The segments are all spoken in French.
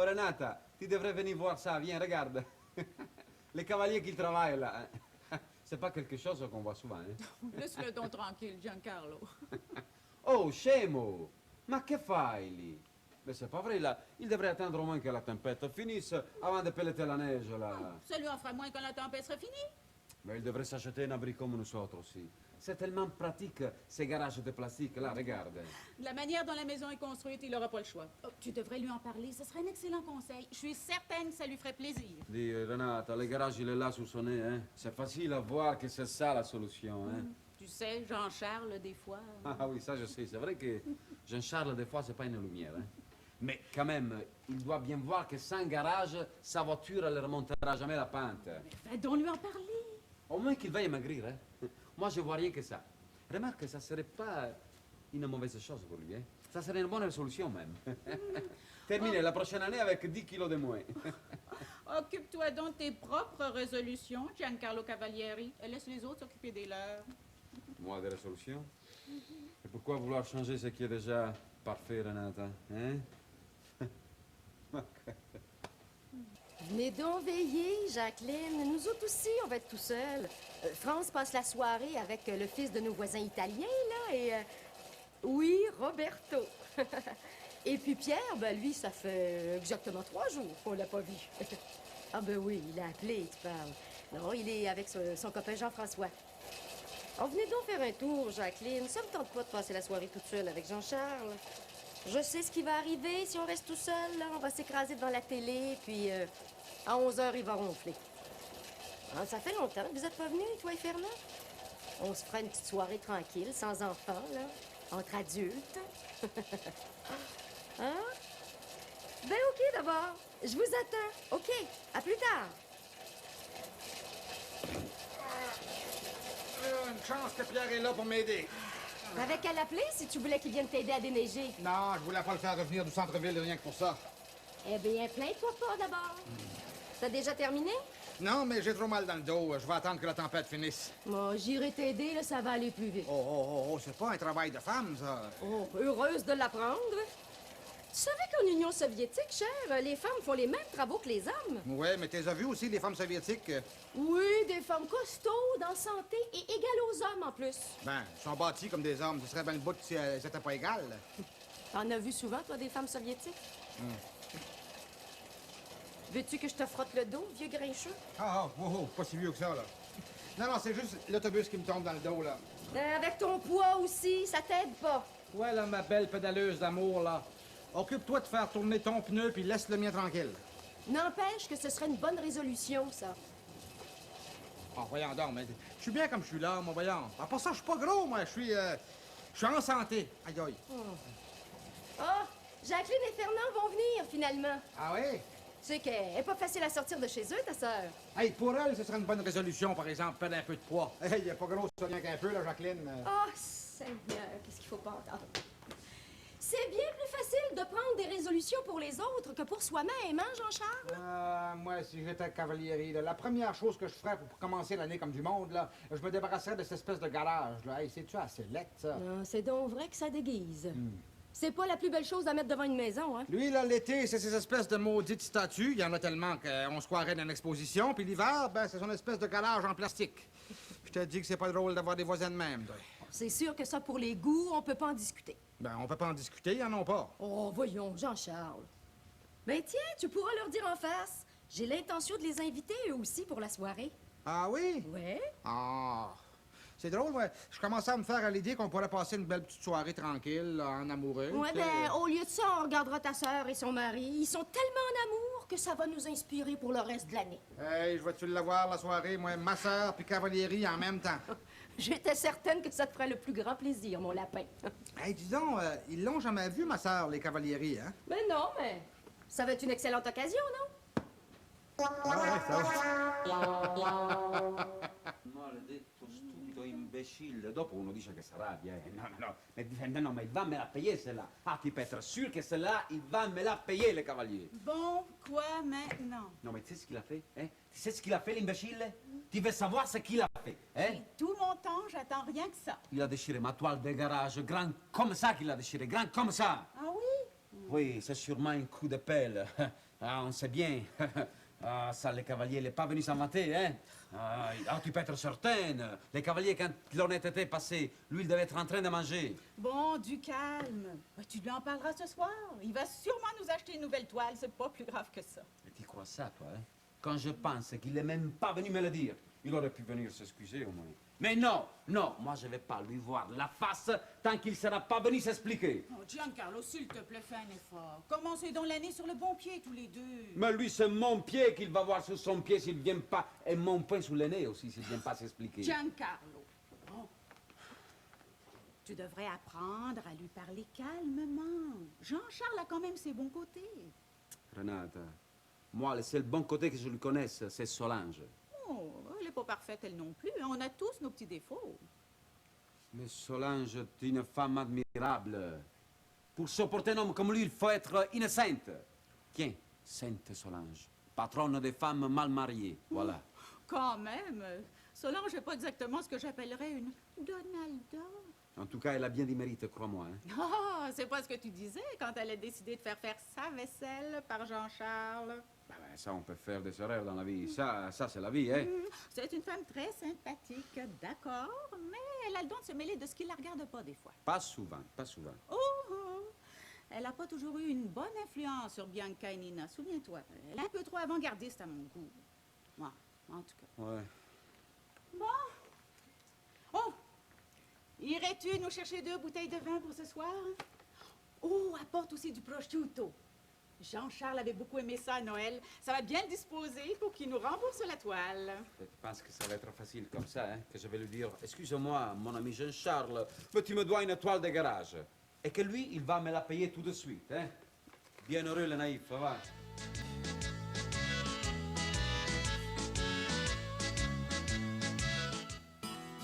Renata, tu devrais venir voir ça. Viens, regarde. Les cavaliers qui travaillent là. C'est pas quelque chose qu'on voit souvent, hein? Laisse-le donc tranquille, Giancarlo. Oh, scemo! Ma che fai lì? Mais c'est pas vrai, là. Il devrait attendre au moins que la tempête finisse avant de pelleter la neige, là. Ça lui en fera moins quand la tempête sera finie. Mais il devrait s'acheter un abri comme nous autres aussi. C'est tellement pratique, ces garages de plastique, là, regarde. De la manière dont la maison est construite, il n'aura pas le choix. Oh, tu devrais lui en parler, ce serait un excellent conseil. Je suis certaine que ça lui ferait plaisir. Dis, Renata, le garage, il est là sous son nez, hein. C'est facile à voir que c'est ça la solution, hein. Tu sais, Jean-Charles, des fois... Ah oui, ça je sais. C'est vrai que Jean-Charles, des fois, c'est pas une lumière, hein. Mais quand même, il doit bien voir que sans garage, sa voiture, elle ne remontera jamais la pente. Va donc lui en parler. Au moins qu'il veuille maigrir, hein. Moi, je vois rien que ça. Remarque, ça serait pas une mauvaise chose pour lui, hein. Ça serait une bonne solution, même. Terminer la prochaine année avec 10 kilos de moins. Occupe-toi donc de tes propres résolutions, Giancarlo Cavalieri, et laisse les autres s'occuper des leurs. Moi, des résolutions? Et pourquoi vouloir changer ce qui est déjà parfait, Renata, hein? Venez donc veiller, Jacqueline. Nous autres aussi, on va être tout seuls. France passe la soirée avec le fils de nos voisins italiens, là, et... oui, Roberto. Et puis Pierre, ben lui, ça fait exactement 3 jours qu'on l'a pas vu. Ah ben oui, il a appelé, tu parles. Non, il est avec son copain Jean-François. On venait donc faire un tour, Jacqueline. Ça me tente pas de passer la soirée toute seule avec Jean-Charles. Je sais ce qui va arriver si on reste tout seul, là. On va s'écraser devant la télé, puis à 11 heures, il va ronfler. Ah, ça fait longtemps que vous êtes pas venus, toi et Fernand. On se fera une petite soirée tranquille, sans enfants, là, entre adultes. Hein? Ben OK, d'abord. Je vous attends. OK, à plus tard. Une chance que Pierre est là pour m'aider. T'avais qu'à l'appeler si tu voulais qu'il vienne t'aider à déneiger. Non, je voulais pas le faire revenir du centre-ville rien que pour ça. Eh bien, plains-toi pas d'abord. T'as déjà terminé? Non, mais j'ai trop mal dans le dos. Je vais attendre que la tempête finisse. Moi, j'irai t'aider, là, ça va aller plus vite. Oh, c'est pas un travail de femme, ça. Oh, heureuse de l'apprendre. Tu savais qu'en Union soviétique, cher, les femmes font les mêmes travaux que les hommes? Ouais, mais t'es vu aussi, les femmes soviétiques? Oui, des femmes costaudes, en santé et égales aux hommes en plus. Ben, elles sont bâties comme des hommes. Ce serait bien le bout si elles étaient pas égales. T'en as vu souvent, toi, des femmes soviétiques? Veux-tu que je te frotte le dos, vieux grincheux? Pas si vieux que ça, là. Non, c'est juste l'autobus qui me tombe dans le dos, là. Avec ton poids aussi, ça t'aide pas. Ouais, là, ma belle pédaleuse d'amour, là. Occupe-toi de faire tourner ton pneu, puis laisse le mien tranquille. N'empêche que ce serait une bonne résolution, ça. Oh, voyons donc, mais je suis bien comme je suis là, moi, voyons. À part ça, je suis pas gros, moi, je suis en santé. Aïe, aïe. Oh, Jacqueline et Fernand vont venir, finalement. Ah oui? Tu sais qu'elle est pas facile à sortir de chez eux, ta sœur. Hey, pour elle, ce serait une bonne résolution, par exemple, perdre un peu de poids. Hey, il a pas gros, ça rien qu'un peu, là, Jacqueline. Oh, Seigneur, qu'est-ce qu'il faut pas entendre. C'est bien plus facile de prendre des résolutions pour les autres que pour soi-même, hein, Jean-Charles? Moi, si j'étais cavalieri, là, la première chose que je ferais pour commencer l'année comme du monde, là, je me débarrasserais de cette espèce de garage, là. Hey, c'est-tu assez laid, ça? Non, c'est donc vrai que ça déguise. C'est pas la plus belle chose à mettre devant une maison, hein? Lui, là, l'été, c'est ces espèces de maudites statues. Il y en a tellement qu'on se croirait dans une exposition. Puis l'hiver, ben, c'est son espèce de garage en plastique. Je te dis que c'est pas drôle d'avoir des voisins de même, toi. C'est sûr que ça, pour les goûts, on peut pas en discuter. Ben, on peut pas en discuter, ils en ont pas. Oh, voyons, Jean-Charles. Ben tiens, tu pourras leur dire en face. J'ai l'intention de les inviter, eux aussi, pour la soirée. Ah oui? Ouais? Ah... C'est drôle, ouais. Je commençais à me faire à l'idée qu'on pourrait passer une belle petite soirée tranquille, là, en amoureux. Ouais, ben, au lieu de ça, on regardera ta sœur et son mari. Ils sont tellement en amour que ça va nous inspirer pour le reste de l'année. Hey, je vais-tu l'avoir, la soirée, moi, ma sœur puis Cavalieri en même temps. J'étais certaine que ça te ferait le plus grand plaisir, mon lapin. Hey, dis donc, ils l'ont jamais vu, ma sœur, les Cavalieri, hein? Ben non, mais ça va être une excellente occasion, non? Ah ouais, ça. Maledetto stupido imbecille. Dopo uno dice che si arrabbia. No, ma il va me la payer celle-là. Ah, tu peux être sûr que celle-là, il va me la payer, le cavalier. Bon, quoi maintenant? Non, mais tu sais ce qu'il a fait, hein? Tu sais ce qu'il a fait, l'imbécile? Tu veux savoir ce qu'il a fait, hein? Et tout mon temps, j'attends rien que ça. Il a déchiré ma toile de garage, grand comme ça qu'il a déchiré, grand comme ça. Ah oui? Oui, c'est sûrement un coup de pelle. Ah, on sait bien. Ah, ça, les cavaliers, il n'est pas venu s'inventer, hein? Tu peux être certaine. Les cavaliers, quand l'honnêteté est passée, lui, il devait être en train de manger. Bon, du calme. Tu lui en parleras ce soir. Il va sûrement nous acheter une nouvelle toile. C'est pas plus grave que ça. Et tu crois ça, toi, hein? Quand je pense qu'il n'est même pas venu me le dire, il aurait pu venir s'excuser au moins. Mais non, non, moi je vais pas lui voir la face tant qu'il sera pas venu s'expliquer. Oh, Giancarlo, s'il te plaît, fais un effort. Commencez donc l'année sur le bon pied, tous les deux. Mais lui, c'est mon pied qu'il va voir sur son pied s'il vient pas, et mon poing sous le nez aussi s'il vient pas s'expliquer. Giancarlo, oh. Tu devrais apprendre à lui parler calmement. Jean-Charles a quand même ses bons côtés. Renata, moi, le seul bon côté que je lui connaisse, c'est Solange. Oh, elle n'est pas parfaite, elle non plus. On a tous nos petits défauts. Mais Solange est une femme admirable. Pour supporter un homme comme lui, il faut être innocente. Tiens, Sainte Solange, patronne des femmes mal mariées, voilà. Quand même, Solange n'est pas exactement ce que j'appellerais une Donalda. En tout cas, elle a bien du mérite, crois-moi. Hein. Ah, c'est pas ce que tu disais quand elle a décidé de faire sa vaisselle par Jean-Charles. Ça, on peut faire des erreurs dans la vie. Ça c'est la vie, hein. C'est une femme très sympathique, d'accord, mais elle a le don de se mêler de ce qui la regarde pas des fois. Pas souvent, pas souvent. Oh! Elle n'a pas toujours eu une bonne influence sur Bianca et Nina, souviens-toi. Elle est un peu trop avant-gardiste à mon goût. Moi, en tout cas. Ouais. Bon. Oh! Irais-tu nous chercher 2 bouteilles de vin pour ce soir? Oh, apporte aussi du prosciutto. Jean-Charles avait beaucoup aimé ça à Noël. Ça va bien le disposer pour qu'il nous rembourse la toile. Je pense que ça va être facile comme ça, hein, que je vais lui dire « Excuse-moi, mon ami Jean-Charles, mais tu me dois une toile de garage. » Et que lui, il va me la payer tout de suite, hein. Bien heureux, le naïf, va.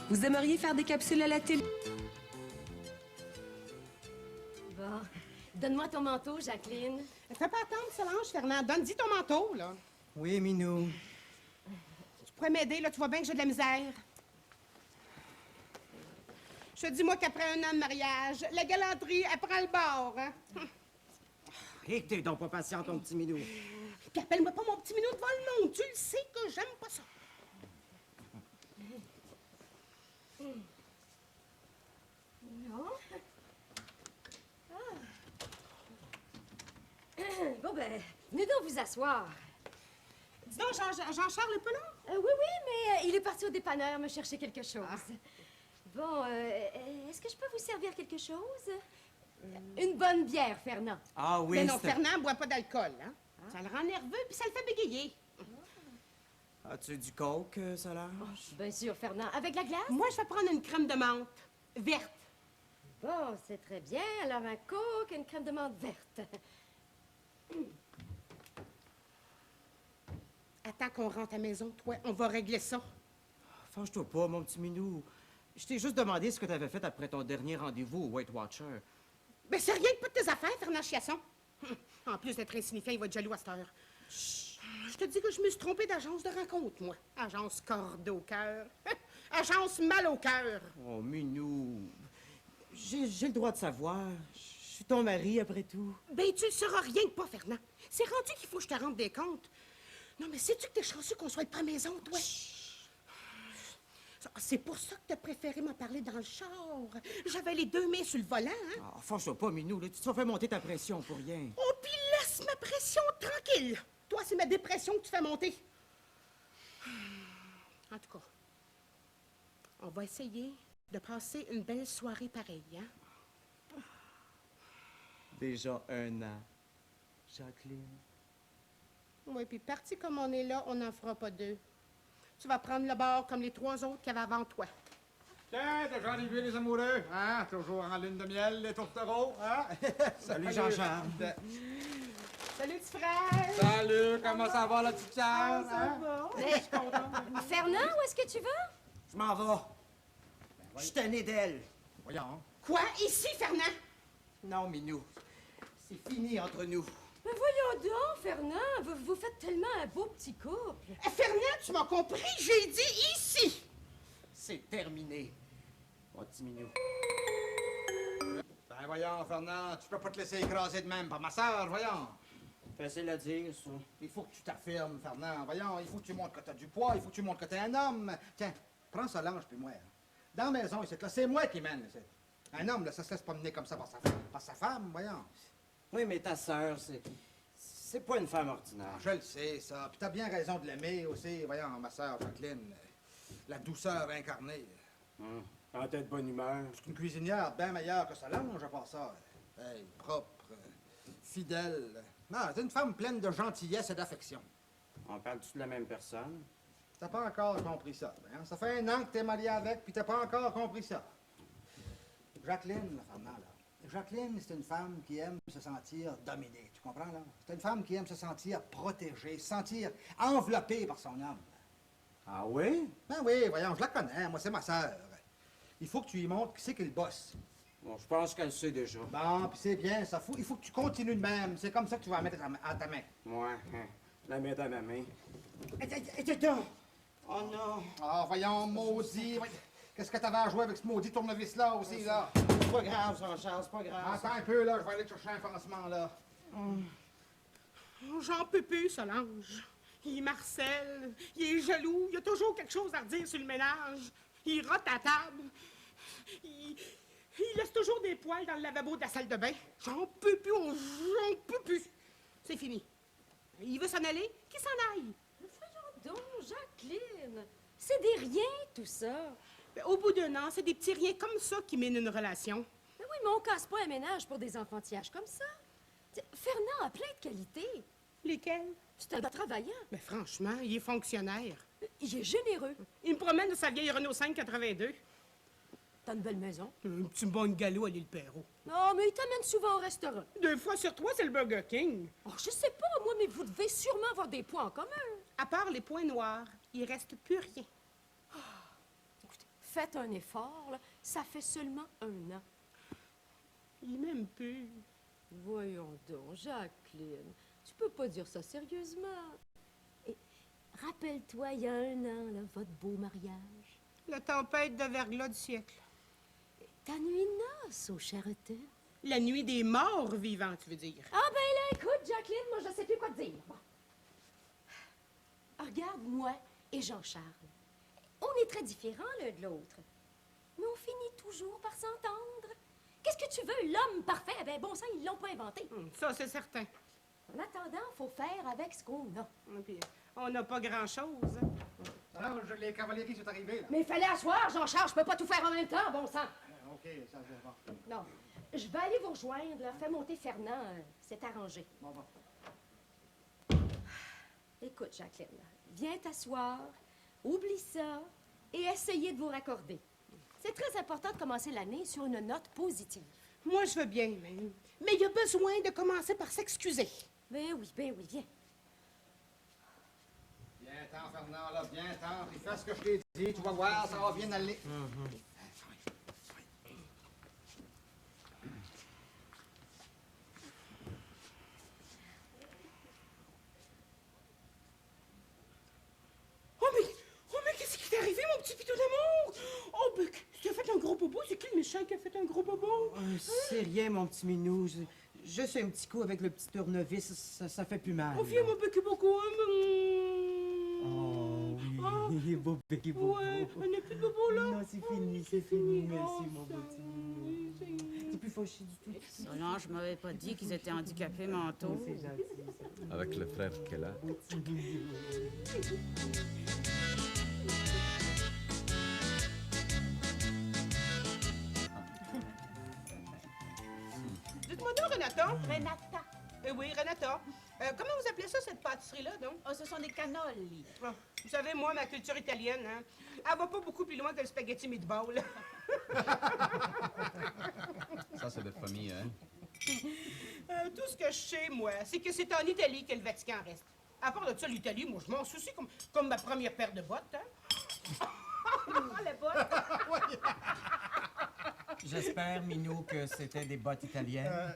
Vous aimeriez faire des capsules à la télé? Bon, donne-moi ton manteau, Jacqueline. Fais pas attendre, Solange, Fernand. Donne-y ton manteau, là. Oui, Minou. Tu pourrais m'aider, là. Tu vois bien que j'ai de la misère. Je te dis, moi, qu'après 1 an de mariage, la galanterie, elle prend le bord, hein? Et t'es donc pas patient, ton petit minou. Puis appelle-moi pas mon petit minou devant le monde. Tu le sais que j'aime pas ça. Non? Bon, ben, venez donc vous asseoir. Dis donc, Jean-Charles est pas là? Oui, mais il est parti au dépanneur me chercher quelque chose. Bon, est-ce que je peux vous servir quelque chose? Une bonne bière, Fernand. Ah oui, Mais non, c'est- Fernand boit pas d'alcool, hein? Ça le rend nerveux, puis ça le fait bégayer. As-tu du coke, Solange? Bien sûr, Fernand. Avec la glace? Moi, je vais prendre une crème de menthe verte. Bon, c'est très bien. Alors, un coke et une crème de menthe verte. Attends qu'on rentre à la maison, toi, on va régler ça. Fâche-toi pas, mon petit minou. Je t'ai juste demandé ce que t'avais fait après ton dernier rendez-vous au Weight Watcher. Ben, c'est rien que pas de tes affaires, Fernand Chiasson. En plus d'être insignifiant, il va être jaloux à cette heure. Je te dis que je me suis trompée d'agence de rencontre, moi. Agence corde au cœur. Agence mal au cœur. Oh, minou. J'ai le droit de savoir. Je suis ton mari, après tout. Ben, tu le sauras rien que pas, Fernand. C'est rendu qu'il faut que je te rende des comptes. Non, mais sais-tu que t'es chanceux qu'on soit pas à la maison, toi? C'est pour ça que t'as préféré m'en parler dans le char. J'avais les 2 mains sur le volant, hein? Ah, fâche-toi pas, minou. Là, tu te fais monter ta pression pour rien. Oh, puis laisse ma pression tranquille. Toi, c'est ma dépression que tu fais monter. En tout cas, on va essayer de passer une belle soirée pareille, hein? Déjà 1 an. Jacqueline. Oui, puis parti comme on est là, on n'en fera pas 2. Tu vas prendre le bord comme les 3 autres qu'il y avait avant toi. Tiens, déjà arrivé les amoureux, hein? Toujours en lune de miel, les tourtereaux, hein? Salut, Jean-Charles. Salut, petit frère! Salut, comment ça va, la petite Charles? hein? Mais, Fernand, où est-ce que tu vas? Je m'en vais. Je suis tanné d'elle. Voyons. Quoi? Ici, Fernand? Non, minou. C'est fini entre nous. Mais voyons donc, Fernand, vous faites tellement un beau petit couple. Fernand, tu m'as compris? J'ai dit ici! C'est terminé. Mon petit minou. Ben voyons, Fernand, tu peux pas te laisser écraser de même par ma sœur, voyons. Facile à dire, ça. Il faut que tu t'affirmes, Fernand. Voyons, il faut que tu montres que t'as du poids, il faut que tu montres que t'es un homme. Tiens, prends Solange puis moi. Dans la maison, ici, là, c'est moi qui mène. Ici. Un homme, là, ça se laisse pas mener comme ça par sa femme, voyons. Oui, mais ta sœur, c'est pas une femme ordinaire. Je le sais, ça. Puis t'as bien raison de l'aimer aussi. Voyons, ma sœur Jacqueline, la douceur incarnée. En tête de bonne humeur. C'est une cuisinière bien meilleure que Solange, à part ça. Hey, propre, fidèle. Non, c'est une femme pleine de gentillesse et d'affection. On parle-tu de la même personne? T'as pas encore compris ça. Hein? Ça fait 1 an que t'es marié avec, puis t'as pas encore compris ça. Jacqueline, Fernand, là. Jacqueline, c'est une femme qui aime se sentir dominée. Tu comprends, là? C'est une femme qui aime se sentir protégée, se sentir enveloppée par son homme. Ah oui? Ben oui, voyons, je la connais. Moi, c'est ma sœur. Il faut que tu lui montres qui c'est qui est le boss. Bon, je pense qu'elle le sait déjà. Bon, puis c'est bien, ça. Il faut que tu continues de même. C'est comme ça que tu vas la mettre à ta main. Ouais, la mettre à ma main. Et donc! Oh non! Ah, voyons, maudit. Qu'est-ce que t'avais à jouer avec ce maudit tournevis-là aussi, là? C'est pas grave, Jean-Charles, c'est pas grave. Attends un peu, là. Je vais aller te chercher un pansement, là. Oh, j'en peux plus, Solange. Il marcelle, il est jaloux, il a toujours quelque chose à redire sur le ménage. Il rote à table. Il laisse toujours des poils dans le lavabo de la salle de bain. J'en peux plus, j'en peux plus. C'est fini. Il veut s'en aller? Qu'il s'en aille. Voyons donc, Jacqueline. C'est des riens, tout ça. Ben, au bout d'un an, c'est des petits riens comme ça qui mènent une relation. Mais oui, mais on casse pas un ménage pour des enfantillages comme ça. Fernand a plein de qualités. Lesquels? C'est un gars travaillant. Mais franchement, il est fonctionnaire. Il est généreux. Il me promène de sa vieille Renault 582. T'as une belle maison. Un petit bon galop à l'île Perrault. Non, mais il t'amène souvent au restaurant. 2 fois sur 3, c'est le Burger King. Oh, je sais pas, moi, mais vous devez sûrement avoir des points en commun. À part les points noirs, il reste plus rien. Écoutez, faites un effort, là. Ça fait seulement 1 an. Il m'aime plus. Voyons donc, Jacqueline. Tu peux pas dire ça sérieusement. Et rappelle-toi, il y a 1 an, là, votre beau mariage. La tempête de verglas du siècle. Ta nuit de noces au Sheraton. La nuit des morts vivants, tu veux dire. Ah ben là, écoute, Jacqueline, moi, je sais plus quoi te dire. Bon. Regarde, moi et Jean-Charles. On est très différents l'un de l'autre. Mais on finit toujours par s'entendre. Qu'est-ce que tu veux? L'homme parfait, ben bon sang, ils l'ont pas inventé. Ça, c'est certain. En attendant, faut faire avec ce qu'on a. Puis, on n'a pas grand-chose. Alors, les cavaleries sont arrivées, là. Mais il fallait asseoir, Jean-Charles, je peux pas tout faire en même temps, bon sang. OK, ça, c'est bon. Non, je vais aller vous rejoindre, là. Fais monter Fernand, c'est arrangé. Bon. Écoute, Jacqueline, viens t'asseoir, oublie ça et essayez de vous raccorder. C'est très important de commencer l'année sur une note positive. Moi, je veux bien, mais il y a besoin de commencer par s'excuser. Ben oui, viens. Viens-t'en, Fernand, là, viens-t'en. Puis fais ce que je t'ai dit. Tu vas voir, ça va bien aller. Oh, mais qu'est-ce qui t'est arrivé, mon petit pitou d'amour? Oh, ben, tu as fait un gros bobo? C'est qui le méchant qui a fait un gros bobo? C'est rien, mon petit minou. Juste un petit coup avec le petit tournevis, ça fait plus mal. Oh, viens, mon petit beaucoup. Oh, oui, beau béquille, beau. Ouais, on n'a plus de bobo, là. Non, c'est fini, c'est fini. Merci, Oh, mon ça, petit minou. oui, c'est- T'es plus fauché du tout. Solange m'avait pas dit qu'ils étaient handicapés mentaux. C'est gentil, ça. Avec le frère qu'elle a. Dites-moi donc, Renata. Renata. Oui, Renata. Comment vous appelez ça, cette pâtisserie-là, donc? Oh, ce sont des cannolis. Ah, vous savez, moi, ma culture italienne, hein, elle va pas beaucoup plus loin que le spaghetti meatball. Ça, c'est de famille, hein? Tout ce que je sais, moi, c'est que c'est en Italie que le Vatican reste. À part de ça, l'Italie, moi, je m'en soucie comme ma première paire de bottes, hein. Les bottes! J'espère, Minou, que c'était des bottes italiennes.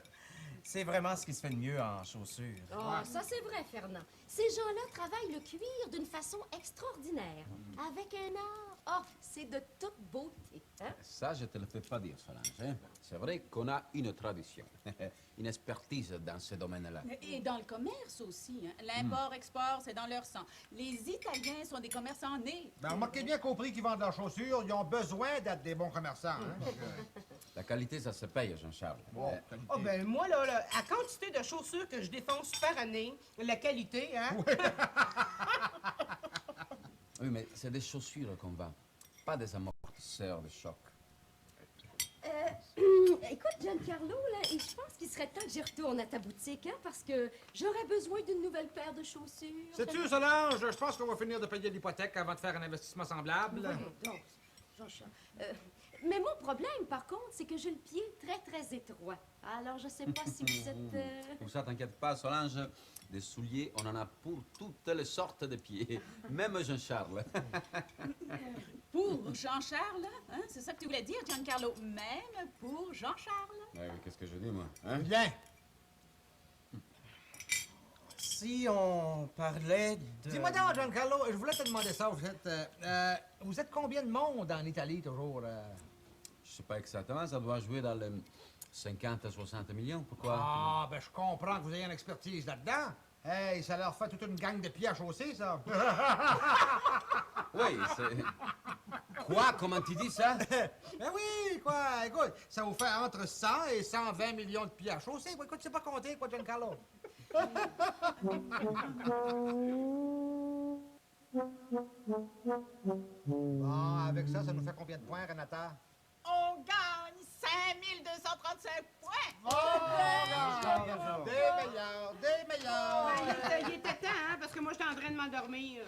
C'est vraiment ce qui se fait de mieux en chaussures. Oh, ça c'est vrai, Fernand. Ces gens-là travaillent le cuir d'une façon extraordinaire, avec un art oh, c'est de toute beauté. Hein? Ça, je te le fais pas dire, Solange. Hein? C'est vrai qu'on a une tradition, une expertise dans ce domaine-là. Et dans le commerce aussi. Hein. L'import-export, c'est dans leur sang. Les Italiens sont des commerçants nés. Ben, remarquez bien qu'au prix qu'ils vendent leurs chaussures, ils ont besoin d'être des bons commerçants. Hein? La qualité, ça se paye, Jean-Charles. Bon, Ah, ben, moi, là, à quantité de chaussures que je défonce par année, la qualité, hein? Oui, mais c'est des chaussures qu'on vend, pas des amortisseurs de choc. Écoute, Giancarlo, là, et je pense qu'il serait temps que j'y retourne à ta boutique, hein, parce que j'aurais besoin d'une nouvelle paire de chaussures. Sais-tu, Solange, je pense qu'on va finir de payer l'hypothèque avant de faire un investissement semblable. Non, Jean-Charles. Mais mon problème, par contre, c'est que j'ai le pied très, très étroit. Alors, je sais pas si vous êtes... Pour ça, t'inquiète pas, Solange, des souliers, on en a pour toutes les sortes de pieds, même Jean-Charles. Pour Jean-Charles, hein? C'est ça que tu voulais dire, Giancarlo? Même pour Jean-Charles? Ouais, qu'est-ce que je dis, moi? Hein? Bien. Si on parlait de... Dis-moi donc, Giancarlo, je voulais te demander ça. Vous êtes combien de monde en Italie, toujours? Je sais pas exactement, ça doit jouer dans les 50 à 60 millions, pourquoi? Ah, ben je comprends que vous ayez une expertise là-dedans. Hey, ça leur fait toute une gang de pieds à chausser, ça. Oui, c'est... Quoi? Comment tu dis ça? Ben oui, quoi, écoute, ça vous fait entre 100 et 120 millions de pieds à chausser. Quoi, écoute, tu sais pas compter, quoi, Giancarlo? Bon, avec ça, ça nous fait combien de points, Renata? On gagne 5235 points! Des meilleurs, des meilleurs! Ouais, il était temps, hein, parce que moi, j'étais en train de m'endormir.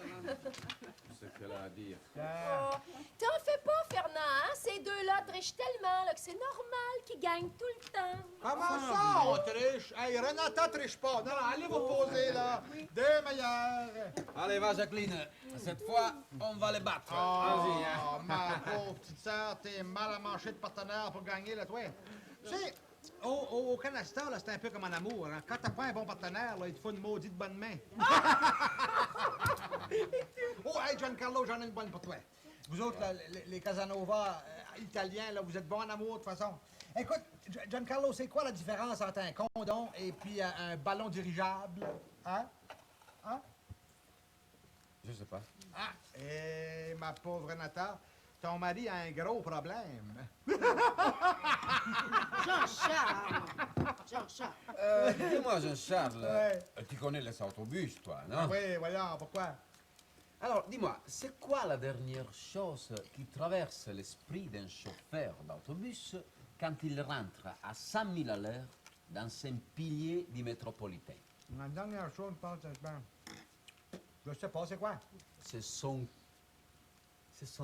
C'est qu'elle a à dire. Oh, t'en fais pas, Fernand, hein? Ces deux-là trichent tellement là, que c'est normal qu'ils gagnent tout le temps. Comment ça, on triche? Hey, Renata triche pas. Non, non, allez vous poser, là. Des meilleurs. Allez, va, Jacqueline. Cette fois, on va les battre. Vas-y, hein. Oh, ma pauvre petite sœur, t'es mal à mancher de partenaire pour gagner, là, toi. Tu sais, au Canasta, là, c'est un peu comme en amour. Hein. Quand t'as pas un bon partenaire, là, il te faut une maudite bonne main. Oh, hey, Giancarlo, j'en ai une bonne pour toi. Vous autres, là, les Casanova italiens, là, vous êtes bons en amour, de toute façon. Écoute, Giancarlo, c'est quoi la différence entre un condom et puis un ballon dirigeable? Hein? Hein? Je sais pas. Ah, et ma pauvre Renata, ton mari a un gros problème. Jean-Charles! Jean-Charles! Dis-moi, Jean-Charles, Ouais. tu connais les autobus, toi, non? Oui, voyons, pourquoi? Alors, dis-moi, c'est quoi la dernière chose qui traverse l'esprit d'un chauffeur d'autobus quand il rentre à 100 000 à l'heure dans un pilier du métropolitain? La dernière chose, je pense, je sais pas, c'est quoi? C'est son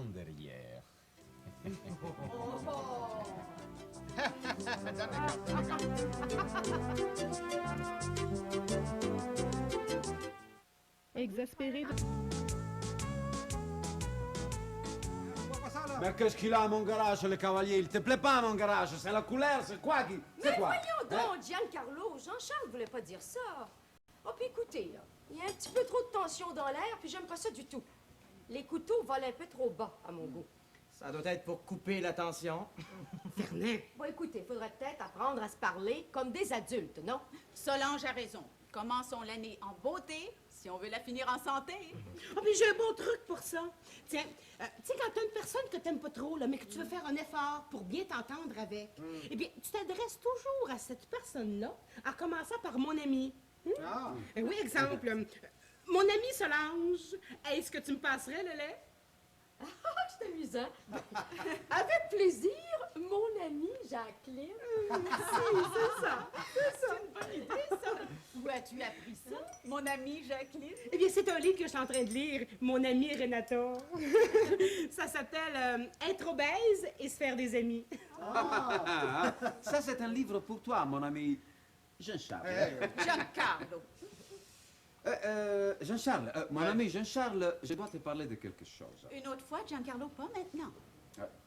derrière. Exaspéré de... Pourquoi ça, là? Mais qu'est-ce qu'il a à mon garage, le cavalier? Il te plaît pas, mon garage? C'est la couleur, c'est quoi qui... C'est Mais quoi? voyons donc, Giancarlo, Jean-Charles voulait pas dire ça. Oh, puis écoutez, là, il y a un petit peu trop de tension dans l'air, puis j'aime pas ça du tout. Les couteaux volent un peu trop bas, à mon goût. Ça doit être pour couper la tension. Fernand, Bon, écoutez, faudrait peut-être apprendre à se parler comme des adultes, non? Solange a raison. Commençons l'année en beauté, si on veut la finir en santé. oh, puis j'ai un bon truc pour ça. Tiens, tu sais, quand t'as une personne que t'aimes pas trop, là, mais que tu veux faire un effort pour bien t'entendre avec, eh bien, tu t'adresses toujours à cette personne-là, en commençant par mon ami. Ah. Oui, exemple. Mon ami Solange, est-ce que tu me passerais le lait? Ah, c'est amusant. Avec plaisir, mon amie Jacqueline. C'est ça. C'est une bonne idée, ça. Où as-tu appris ça, mon amie Jacqueline? Eh bien, c'est un livre que je suis en train de lire, mon amie Renata. Ça s'appelle Être obèse et se faire des amis. Ça, c'est un livre pour toi, mon ami Jean-Charles. Giancarlo. Jean-Charles, mon ami Jean-Charles, je dois te parler de quelque chose. Une autre fois, Giancarlo, pas maintenant.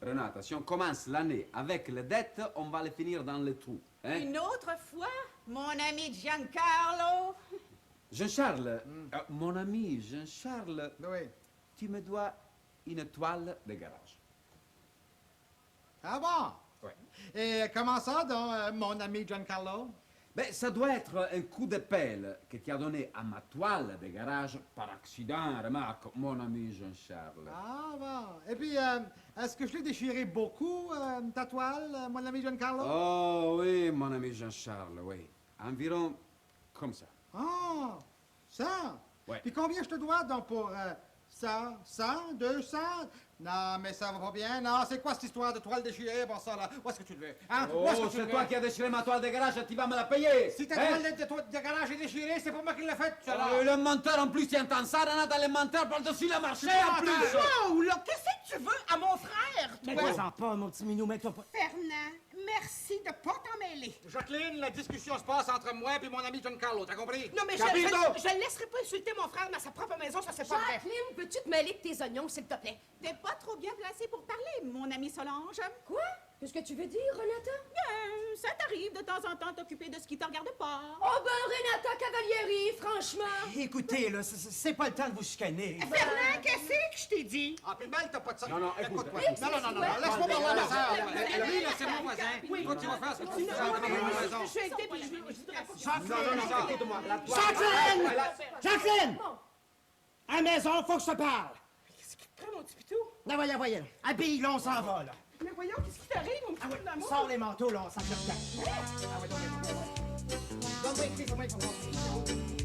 Renata, si on commence l'année avec les dettes, on va les finir dans les trous. Hein? Une autre fois, mon ami Giancarlo. Jean-Charles, mon ami Jean-Charles, Oui. tu me dois une toile de garage. Ah bon? Ouais. Et comment ça, donc, mon ami Giancarlo? Ben, ça doit être un coup de pelle que tu as donné à ma toile de garage par accident, remarque, mon ami Jean-Charles. Ah bon. Et puis, est-ce que je l'ai déchiré beaucoup, ta toile, mon ami Giancarlo? Oh oui, mon ami Jean-Charles, oui. Environ comme ça. Ah, ça? Ouais. Puis combien je te dois, donc, pour ça, 100, 200? Non, mais ça va pas bien. Non, c'est quoi cette histoire de toile déchirée? Bon, ça, là, où est-ce que tu le veux? Hein? Où est-ce que Oh, tu le c'est veux? toi qui as déchiré ma toile de garage, tu vas me la payer. Si ta Hein? toile de garage est déchirée, c'est pas moi qui l'ai faite, ça, là. Le menteur en plus, tu entends ça, Renata, le menteur par-dessus le marché en plus. Wow, là, qu'est-ce que tu veux à mon frère, toi? Mets-toi-en pas, mon petit minou, mets-toi pas. Fernand, merci de pas t'en mêler. Jacqueline, la discussion se passe entre moi et mon ami Giancarlo, t'as compris? Non, mais Capito? je laisserai pas insulter mon frère dans sa propre maison, ça c'est pas vrai. Jacqueline, peux-tu te mêler de tes oignons, s'il te plaît? T'es pas trop bien placée pour parler, mon amie Solange. Quoi? Qu'est-ce que tu veux dire, Renata? Bien, ça t'arrive de temps en temps t'occuper de ce qui te regarde pas. Oh ben, Renata Cavalieri, franchement! Écoutez, là, c'est pas le temps de vous chicaner. Fernand, qu'est-ce que je t'ai dit? Ah, puis Mel, t'as pas de ça. Non, non, écoute. Non, laisse-moi parler, ma soeur. Lui, là, c'est mon voisin. Oui. Toi, tu vas faire ce que tu veux. Je suis invitée, puis je voudrais pas. Non, écoute-moi, la toile. Jacqueline! Jacqueline! À la maison, faut que je te parle. Qu'est-ce qui te prend, mon petit pitou? Là, voyons. Habille, là, on s'en va, là. Mais voyons, qu'est-ce qui t'arrive, mon petit pitou d'amour? Sors les manteaux, là, on s'en fait. Ah ouais, donc, Donc, oui, c'est moi qui vais voir.